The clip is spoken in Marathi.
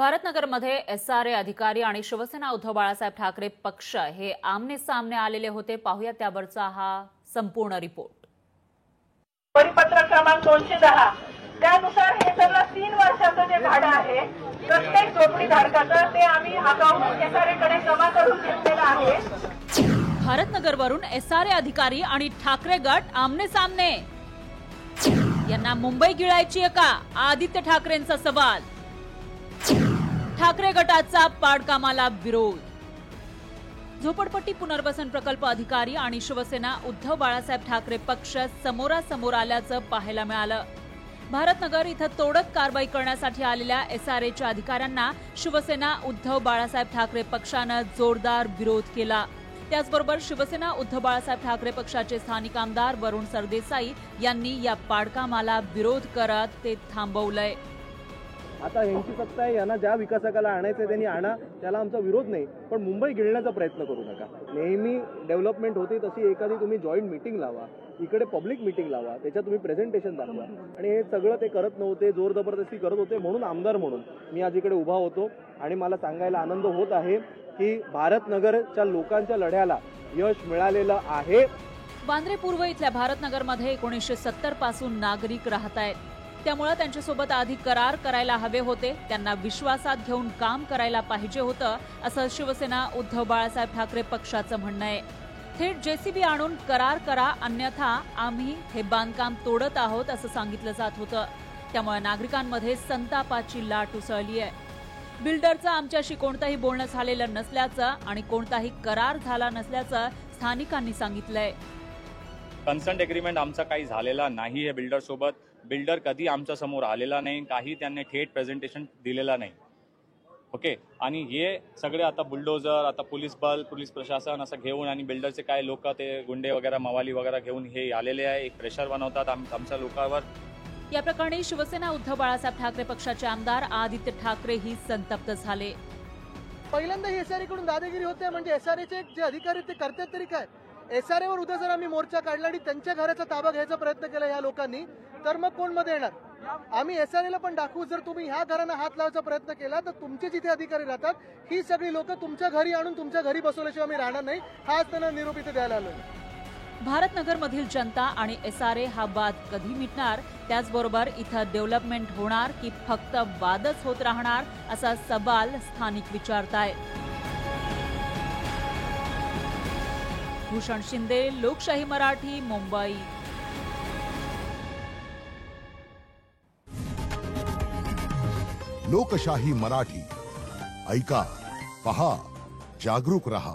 भारतनगरमध्ये एसआरए अधिकारी आणि शिवसेना उद्धव बाळासाहेब ठाकरे पक्ष हे आमने सामने आलेले होते। पाहूया त्यावरचा हा संपूर्ण रिपोर्ट। परिपत्रक क्रमांक 210 त्यानुसार हे सगळं 3 वर्षाचं जे भाडं आहे प्रत्येक झोपडीधारकाचं ते आम्ही अकाउंट एसआरए कडे जमा करून घेतलेलं आहे। भारतनगरवरून एसआरए अधिकारी आणि ठाकरे गट आमने सामने। यांना मुंबई गिळायची का? आदित्य ठाकरेंचा सवाल। ठाकरे गटाचा पाडकामाला विरोध। झोपडपट्टी पुनर्वसन प्रकल्प अधिकारी आणि शिवसेना उद्धव बाळासाहेब ठाकरे पक्ष समोरासमोर आल्याचं पाहायला मिळालं। भारतनगर इथं तोडक कारवाई करण्यासाठी आलेल्या एसआरएच्या अधिकाऱ्यांना शिवसेना उद्धव बाळासाहेब ठाकरे पक्षानं जोरदार विरोध केला। त्याचबरोबर शिवसेना उद्धव बाळासाहेब ठाकरे पक्षाचे स्थानिक आमदार वरुण सरदेसाई यांनी या पाडकामाला विरोध करत ते थांबवलंय। आता यांची सत्ता आहे, यांना ज्या विकासकाला आणायचं त्यांनी आणा, त्याला आमचा विरोध नाही, पण मुंबई गिळण्याचा प्रयत्न करू नका। नेहमी डेव्हलपमेंट होते तशी एखादी तुम्ही जॉईंट मीटिंग लावा, इकडे पब्लिक मीटिंग लावा, त्याच्यात तुम्ही प्रेझेंटेशन दाखवा। आणि हे सगळं ते करत नव्हते, जोर जबरदस्ती करत होते। म्हणून आमदार म्हणून मी आज इकडे उभा होतो आणि मला सांगायला आनंद होत आहे की भारतनगरच्या लोकांच्या लढ्याला यश मिळालेलं आहे। वांद्रे पूर्व इथल्या भारतनगरमध्ये 1970 पासून नागरिक राहत आहेत, त्यामुळे त्यांच्यासोबत आधी करार करायला हवे होते, त्यांना विश्वासात घेऊन काम करायला पाहिजे होतं, असं शिवसेना उद्धव बाळासाहेब ठाकरे पक्षाचं म्हणणं आहे। थेट जेसीबी आणून करार करा, अन्यथा आम्ही हे बांधकाम तोडत आहोत असं सांगितलं जात होतं। त्यामुळे नागरिकांमध्ये संतापाची लाट उसळली आहे। बिल्डरचं आमच्याशी कोणतंही बोलणं झालेलं नसल्याचं आणि कोणताही करार झाला नसल्याचं स्थानिकांनी सांगितलंय। कन्सर्ट एग्रीमेंट आमचा काही झालेला नाही आहे बिल्डर सोबत। बिल्डर कधी आमच्या समोर आलेला नाही, काही त्यांनी थेट प्रेझेंटेशन दिलेला नाही। ओके, आणि हे सगळे आता बुलडोजर, आता पोलीस बल, पोलीस प्रशासन असं घेऊन आणि बिल्डरचे काय लोक ते गुंडे वगैरे मवाली वगैरे घेऊन हे आलेले आहे, एक प्रेशर बनवतात आमच्या लोकांवर। या प्रकरणी शिवसेना उद्धव बाळासाहेब ठाकरे पक्षाचे आमदार आदित्य ठाकरे ही संतप्त झाले। पहिल्यांदा एसआरए कडून दादागिरी होते, म्हणजे एसआरएचे जे अधिकारी ते करतात तरी काय? एसआरए वर उद्या जर आम्ही मोर्चा काढला आणि त्यांच्या घराचा ताबा घ्यायचा प्रयत्न केला या लोकांनी, तर मग कोण मध्ये येणार? आम्ही एसआरएला पण दाखवू, जर तुम्ही ह्या घरांना हात लावायचा प्रयत्न केला तर तुमचे जिथे अधिकारी राहतात ही सगळी लोक तुमच्या घरी आणून तुमच्या घरी बसवल्याशिवाय आम्ही राहणार नाही, हाच त्यांना निरोप इथे द्यायला आलोय। भारतनगरमधील जनता आणि एसआरए हा वाद कधी मिटणार? त्याचबरोबर इथं डेव्हलपमेंट होणार की फक्त वादच होत राहणार, असा सवाल स्थानिक विचारतायत। भूषण शिंदे, लोकशाही मराठी, मुंबई। लोकशाही मराठी ऐका, पहा, जागरूक रहा।